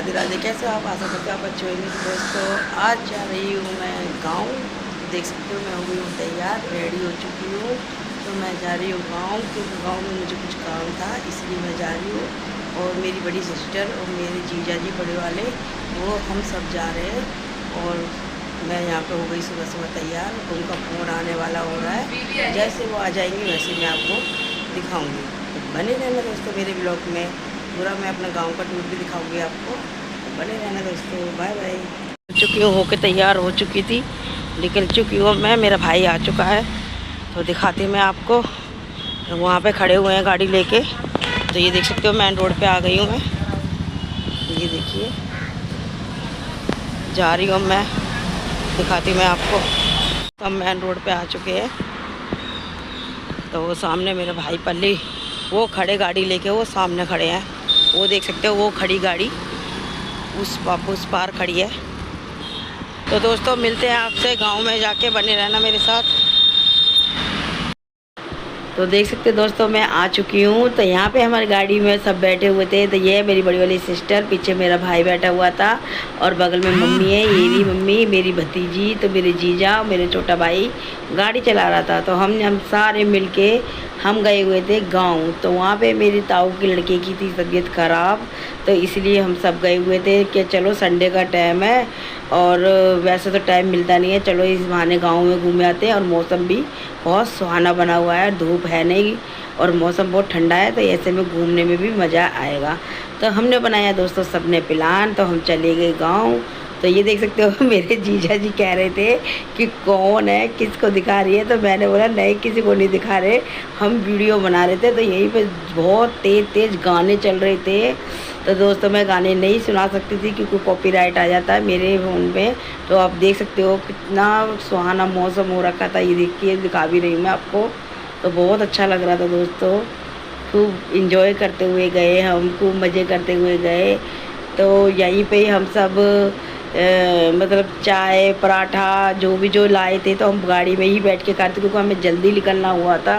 राधे राधे। कैसे हो आप? आशा करते हो आप अच्छे होंगे। तो दोस्तों आज जा रही हूँ मैं गांव। देख सकते हो मैं हो गई हूँ तैयार, रेडी हो चुकी हूँ। तो मैं जा रही हूँ गांव, क्योंकि गांव में मुझे कुछ काम था, इसलिए मैं जा रही हूँ। और मेरी बड़ी सिस्टर और मेरे जीजा जी बड़े वाले, वो हम सब जा रहे हैं। और मैं यहाँ पे हो गई सुबह सुबह तैयार। उनका फ़ोन आने वाला हो रहा है, जैसे वो आ जाएंगे वैसे मैं आपको दिखाऊँगी। तो बने रहना दोस्तों मेरे ब्लॉग में। पूरा मैं अपना गांव का टूर भी दिखाऊंगी आपको। तो बने रहना दोस्तों। Bye bye. हो चुकी हूँ, होके तैयार हो चुकी थी, निकल चुकी हूँ मैं। मेरा भाई आ चुका है, तो दिखाती मैं आपको। वहाँ पे खड़े हुए हैं गाड़ी लेके। तो ये देख सकते हो मेन रोड पे आ गई हूँ मैं। ये देखिए जा रही हूँ मैं, दिखाती मैं आपको। हम मेन रोड पे आ चुके हैं। तो वो सामने मेरे भाई पल्ली वो खड़े गाड़ी लेके, वो सामने खड़े हैं। वो देख सकते हो वो खड़ी गाड़ी उस पार खड़ी है। तो दोस्तों मिलते हैं आपसे गांव में जाके, बने रहना मेरे साथ। तो देख सकते दोस्तों मैं आ चुकी हूँ। तो यहाँ पे हमारी गाड़ी में सब बैठे हुए थे। तो ये मेरी बड़ी वाली सिस्टर, पीछे मेरा भाई बैठा हुआ था, और बगल में मम्मी है, ये भी मम्मी, मेरी भतीजी, तो मेरे जीजा, मेरे छोटा भाई गाड़ी चला रहा था। तो हम सारे मिलके हम गए हुए थे गांव। तो वहाँ पे मेरी ताऊ की लड़के की थी तबीयत ख़राब, तो इसलिए हम सब गए हुए थे कि चलो संडे का टाइम है, और वैसे तो टाइम मिलता नहीं है, चलो इस बहाने गांव में घूमे आते हैं। और मौसम भी बहुत सुहाना बना हुआ है, धूप है नहीं और मौसम बहुत ठंडा है, तो ऐसे में घूमने में भी मज़ा आएगा। तो हमने बनाया दोस्तों सबने प्लान, तो हम चले गए गांव। तो ये देख सकते हो मेरे जीजा जी कह रहे थे कि कौन है, किसको दिखा रही है। तो मैंने बोला नहीं, किसी को नहीं दिखा रहे, हम वीडियो बना रहे थे। तो यहीं पे बहुत तेज़ तेज़ गाने चल रहे थे। तो दोस्तों मैं गाने नहीं सुना सकती थी क्योंकि कॉपीराइट आ जाता है मेरे फ़ोन पे। तो आप देख सकते हो कितना सुहाना मौसम हो रखा था। ये देखिए, दिखा भी रही हूँ मैं आपको। तो बहुत अच्छा लग रहा था दोस्तों, खूब इंजॉय करते हुए गए हम, खूब मज़े करते हुए गए। तो यहीं पे हम सब मतलब चाय पराठा जो लाए थे, तो हम गाड़ी में ही बैठ के खाते, क्योंकि हमें जल्दी निकलना हुआ था,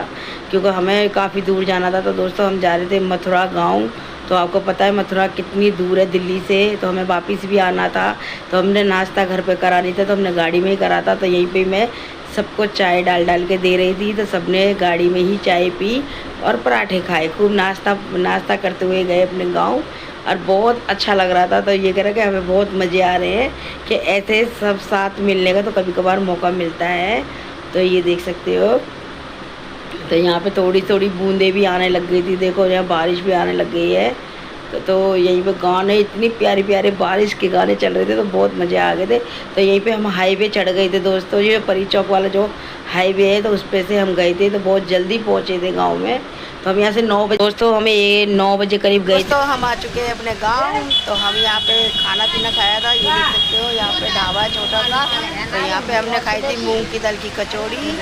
क्योंकि हमें काफ़ी दूर जाना था। तो दोस्तों हम जा रहे थे मथुरा गांव। तो आपको पता है मथुरा कितनी दूर है दिल्ली से, तो हमें वापस भी आना था। तो हमने नाश्ता घर पे करा नहीं था, तो हमने गाड़ी में ही करा था। तो यहीं पे मैं सबको चाय डाल के दे रही थी। तो सबने गाड़ी में ही चाय पी और पराठे खाए, खूब नाश्ता करते हुए गए अपने गाँव। और बहुत अच्छा लग रहा था। तो ये कह रहा कि हमें बहुत मज़े आ रहे हैं कि ऐसे सब साथ मिलने का तो कभी कभार मौका मिलता है। तो ये देख सकते हो, तो यहाँ पे थोड़ी थोड़ी बूंदें भी आने लग गई थी। देखो यहाँ बारिश भी आने लग गई है। तो यहीं पे गाने, इतनी प्यारे प्यारे बारिश के गाने चल रहे थे, तो बहुत मज़े आ गए थे। तो यहीं पे हम हाईवे चढ़ गए थे दोस्तों। ये परी चौक वाला जो हाईवे है, तो उस पे से हम गए थे। तो बहुत जल्दी पहुँचे थे गाँव में। तो हम यहाँ से 9 बजे, दोस्तों हमें ये 9 बजे करीब गए। तो हम आ चुके हैं अपने गांव। तो हम यहाँ पे खाना पीना खाया था। ये देख सकते हो यहाँ पे ढाबा है छोटा सा। तो यहाँ पे हमने खाई थी मूंग की दाल की कचौड़ी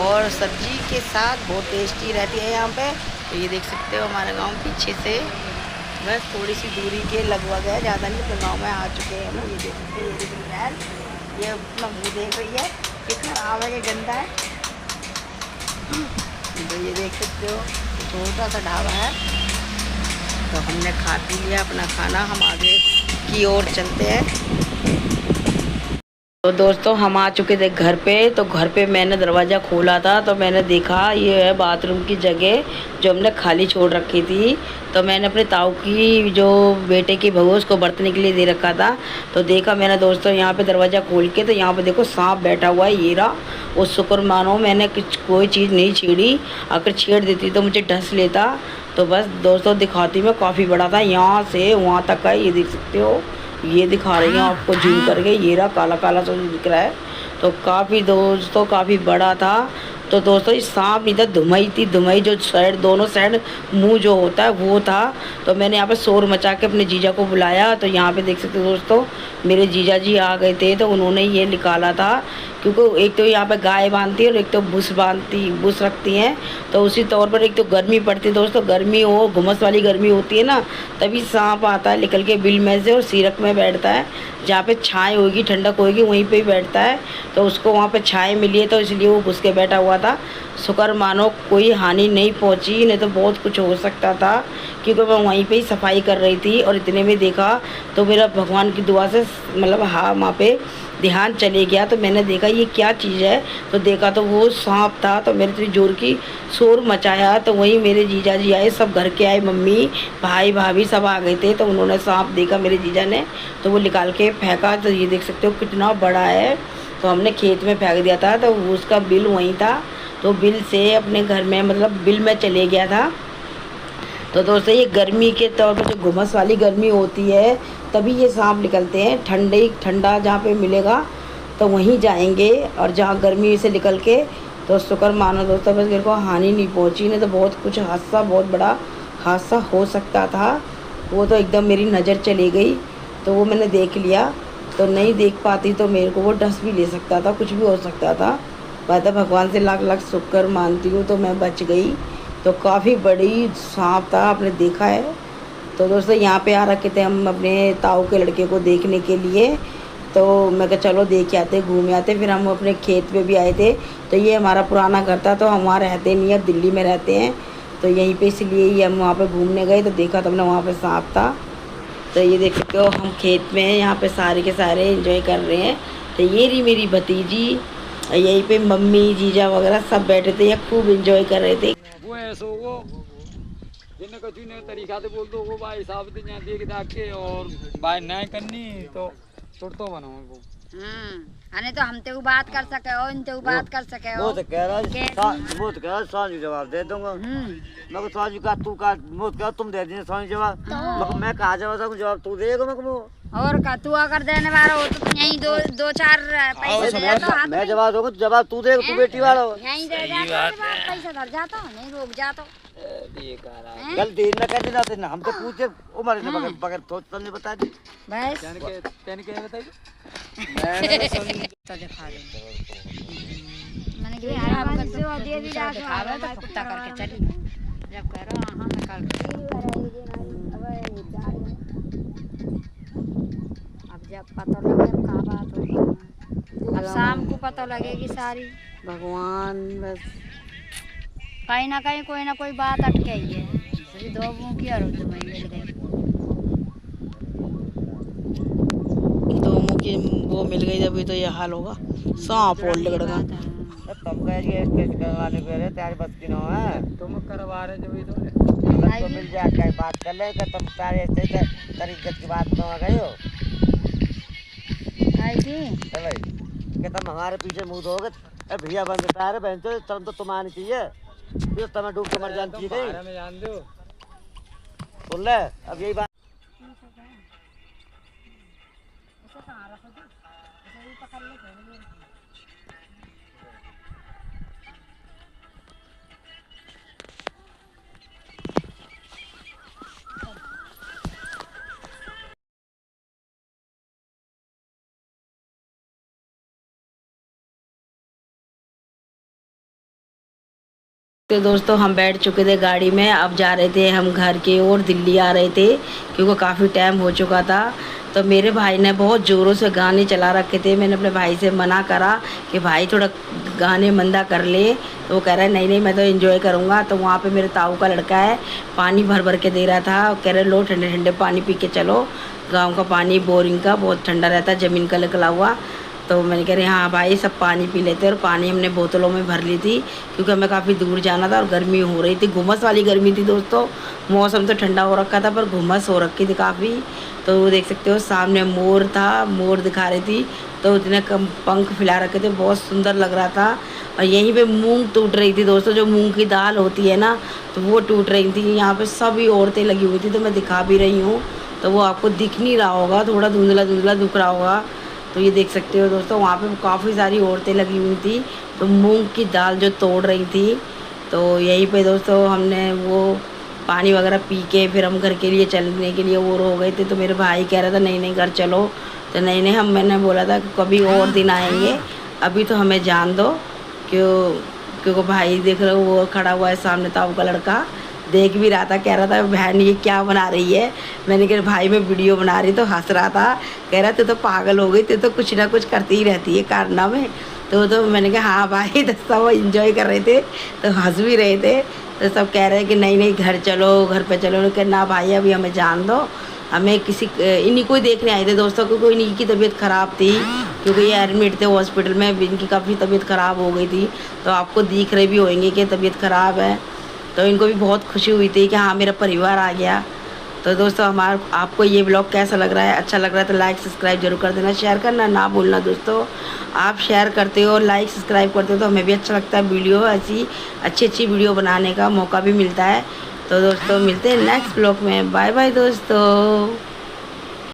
और सब्जी के साथ, बहुत टेस्टी रहती है यहाँ पे। तो ये देख सकते हो हमारा गाँव पीछे से बस थोड़ी सी दूरी के लगभग है, ज़्यादा नहीं। तो गाँव में आ चुके हैं हम। ये देख सकते हैं, ये अपना मुँह देख रही है, कितना खराब है, कि गंदा है। तो ये देख सकते हो छोटा सा ढाबा है। तो हमने खा पी लिया अपना खाना, हम आगे की ओर चलते हैं। तो दोस्तों हम आ चुके थे घर पे। तो घर पे मैंने दरवाज़ा खोला था, तो मैंने देखा ये है बाथरूम की जगह जो हमने खाली छोड़ रखी थी। तो मैंने अपने ताऊ की जो बेटे की बहू उसको बरतने के लिए दे रखा था। तो देखा मैंने दोस्तों यहाँ पे दरवाज़ा खोल के, तो यहाँ पे देखो सांप बैठा हुआ है, ये रहा। वो शुक्र मानो मैंने कोई चीज़ नहीं छेड़ी, अगर छेड़ देती तो मुझे ढस लेता। तो बस दोस्तों दिखाती मैं, काफ़ी बड़ा था, यहाँ से वहाँ तक है। ये देख सकते हो, ये दिखा रही हूँ आपको जूम करके, ये रहा काला काला सा दिख रहा है। तो काफ़ी दोस्तों काफ़ी बड़ा था। तो दोस्तों इस सांप नहीं था, धुमई थी, धुमई जो साइड, दोनों साइड मुंह जो होता है वो था। तो मैंने यहाँ पे शोर मचा के अपने जीजा को बुलाया। तो यहाँ पे देख सकते हो दोस्तों मेरे जीजा जी आ गए थे। तो उन्होंने ये निकाला था, क्योंकि एक तो यहाँ पे गाय बांधती है और एक तो भूस रखती हैं। तो उसी तौर पर एक तो गर्मी पड़ती है दोस्तों, गर्मी हो, घुमस वाली गर्मी होती है ना, तभी सांप आता है निकल के बिल में से और सीरक में बैठता है। जहाँ पे छाँव होगी, ठंडक होगी, वहीं पे ही बैठता है। तो उसको वहाँ पे छाँव मिली है, तो इसलिए वो घुस के बैठा हुआ था। शुक्र मानो कोई हानि नहीं पहुँची, नहीं तो बहुत कुछ हो सकता था, क्योंकि मैं वहीं पे ही सफाई कर रही थी और इतने में देखा तो मेरा भगवान की दुआ से मतलब हाँ वहाँ पे ध्यान चले गया। तो मैंने देखा ये क्या चीज़ है, तो देखा तो वो सांप था। तो मेरे इतनी जोर की शोर मचाया, तो वहीं मेरे जीजा जी आए, सब घर के आए, मम्मी भाई भाभी सब आ गए थे। तो उन्होंने सांप देखा मेरे जीजा ने, तो वो निकाल के फेंका। तो ये देख सकते हो कितना बड़ा है। तो हमने खेत में फेंक दिया था, तो उसका बिल वहीं था। तो बिल से अपने घर में मतलब बिल में चले गया था। तो दोस्तों ये गर्मी के तौर पर जो घुमस वाली गर्मी होती है तभी ये सांप निकलते हैं। ठंडा जहाँ पे मिलेगा तो वहीं जाएंगे, और जहाँ गर्मी से निकल के तो शुक्र मानो दोस्तों बस मेरे को हानि नहीं पहुँची, नहीं तो बहुत कुछ हादसा, बहुत बड़ा हादसा हो सकता था। वो तो एकदम मेरी नज़र चली गई, तो वो मैंने देख लिया। तो नहीं देख पाती तो मेरे को वो डस भी ले सकता था, कुछ भी हो सकता था। मैं तो भगवान से लाख लाख शुक्र मानती हूँ तो मैं बच गई। तो काफ़ी बड़ी सांप था, आपने देखा है। तो दोस्तों यहाँ पे आ रखे थे हम अपने ताऊ के लड़के को देखने के लिए। तो मैं कहा चलो देख आते, घूम आते। फिर हम अपने खेत पे भी आए थे। तो ये हमारा पुराना घर था, तो हम वहाँ रहते नहीं, अब दिल्ली में रहते हैं। तो यहीं पे इसलिए ही हम वहाँ पे घूमने गए, तो देखा तो हमने वहाँ पे सांप था। तो ये देख सकते हो हम खेत में हैं, यहाँ पे सारे के सारे एंजॉय कर रहे हैं। तो ये रही मेरी भतीजी, यहीं पे मम्मी जीजा वगैरह सब बैठे थे, यहाँ खूब एंजॉय कर रहे थे। वो ऐसा वो जिन्हें कछु ने तरीका से बोल दो वो भाई साहब दिन यहाँ देख दाख के और भाई नहीं करनी तो तो बनाओ वो। अने तो हम ते बात कर सके हो, इन ते बात कर सके हो। वो तो कह रहा है, वो तो कह रहा है साँझ जवाब दे दूंगा। मैं को साँझ का तू का वो कह तुम दे दीजिए साँझ जवाब। मैं कहा जवाब तू देगा मैं को। और का तू अगर देने वाला हो तो यहीं दो चार पैसे दे जाता हाथ में। मैं जवाब दूंगा, जवाब तू देगा, तू बेटी वाला हो। यहीं दे जाता पैसा धर जाता, नहीं रोक जाता। गलती न कर देना तेरे, हम तो पूछे उम्र ने बगैर बगैर सोच समझे बता दी। बस तेन के बताइए मैंने सुन तो दिखा दे। मैंने कि आप कर दो दे भी जा दिखावे तो कुत्ता करके चली। जब कह रहा हां मैं कल अब जब पता लगे कहाँ बात होगी, अब शाम को पता लगेगी सारी। भगवान बस कहीं ना कहीं कोई ना कोई बात अटके ही है। दो मुँह की और तो मैं मिल गई, दो मुँह की वो मिल गई, अभी तो ये हाल होगा। सांप और लगड़गा तुम कह रही स्केच करवाने को रे तेरी बस की ना है, तुम करवा रहे जो तो तो मिल जाए क्या बात कर ले कि तुम तारे तेरी इज्जत की बात तो आ गई हो। है जी भाई कि तुम हमारे पीछे मुँह दोगे, अरे भैया बंद तारे बहन तो तुम तो तुम आनी चाहिए, फिर तुम्हें डूब के मर जानी चाहिए। में जान दो सुन ले अब यही बात। तो दोस्तों हम बैठ चुके थे गाड़ी में, अब जा रहे थे हम घर के ओर, दिल्ली आ रहे थे क्योंकि काफ़ी टाइम हो चुका था। तो मेरे भाई ने बहुत ज़ोरों से गाने चला रखे थे। मैंने अपने भाई से मना करा कि भाई थोड़ा गाने मंदा कर ले, तो वो कह रहा है नहीं नहीं मैं तो एंजॉय करूँगा। तो वहाँ पे मेरे ताऊ का लड़का है, पानी भर भर के दे रहा था, कह रहे लो ठंडे ठंडे पानी पी के चलो, गाँव का पानी बोरिंग का बहुत ठंडा रहता है, ज़मीन का निकला हुआ। तो मैंने कह रही हाँ भाई सब पानी पी लेते। और पानी हमने बोतलों में भर ली थी क्योंकि हमें काफ़ी दूर जाना था और गर्मी हो रही थी, घुमस वाली गर्मी थी दोस्तों। मौसम तो ठंडा हो रखा था पर घुमस हो रखी थी काफ़ी। तो वो देख सकते हो सामने मोर था, मोर दिखा रही थी, तो इतने कम पंख फैला रखे थे, बहुत सुंदर लग रहा था। और यहीं पे मूंग टूट रही थी दोस्तों, जो मूंग की दाल होती है ना, तो वो टूट रही थी। यहाँ पे सभी औरतें लगी हुई थी, तो मैं दिखा भी रही हूँ, तो वो आपको दिख नहीं रहा होगा, थोड़ा धुंधला धुंधला दिख रहा होगा। तो ये देख सकते हो दोस्तों वहाँ पे काफ़ी सारी औरतें लगी हुई थी, तो मूंग की दाल जो तोड़ रही थी। तो यहीं पे दोस्तों हमने वो पानी वगैरह पी के फिर हम घर के लिए चलने के लिए और हो गए थे। तो मेरे भाई कह रहा था नहीं नहीं घर चलो, तो नहीं नहीं मैंने बोला था कि कभी और दिन आएंगे, अभी तो हमें जान दो। क्योंकि भाई देख रहे हो वो खड़ा हुआ है सामने, ताऊ का लड़का देख भी रहा था, कह रहा था बहन ये क्या बना रही है। मैंने कहा भाई मैं वीडियो बना रही, तो हंस रहा था, कह रहा तू तो पागल हो गई, तू तो कुछ ना कुछ करती ही रहती है कारनामे। तो मैंने कहा हाँ भाई, तो सब इंजॉय कर रहे थे, तो हंस भी रहे थे। तो सब कह रहे हैं कि नहीं नहीं घर चलो, घर पे चलो। कि ना भाई अभी हमें जान दो, हमें किसी इन्हीं को ही देखने आए थे दोस्तों, क्योंकि इन्हीं की तबीयत ख़राब थी, क्योंकि ये एडमिट थे हॉस्पिटल में, इनकी काफ़ी तबीयत ख़राब हो गई थी। तो आपको दिख रहे भी होंगे कि तबीयत ख़राब है, तो इनको भी बहुत खुशी हुई थी कि हाँ मेरा परिवार आ गया। तो दोस्तों आपको ये ब्लॉग कैसा लग रहा है? अच्छा लग रहा है तो लाइक सब्सक्राइब जरूर कर देना, शेयर करना ना भूलना दोस्तों। आप शेयर करते हो, लाइक सब्सक्राइब करते हो तो हमें भी अच्छा लगता है, वीडियो ऐसी अच्छी वीडियो बनाने का मौका भी मिलता है। तो दोस्तों मिलते हैं नेक्स्ट ब्लॉग में। बाय बाय दोस्तों।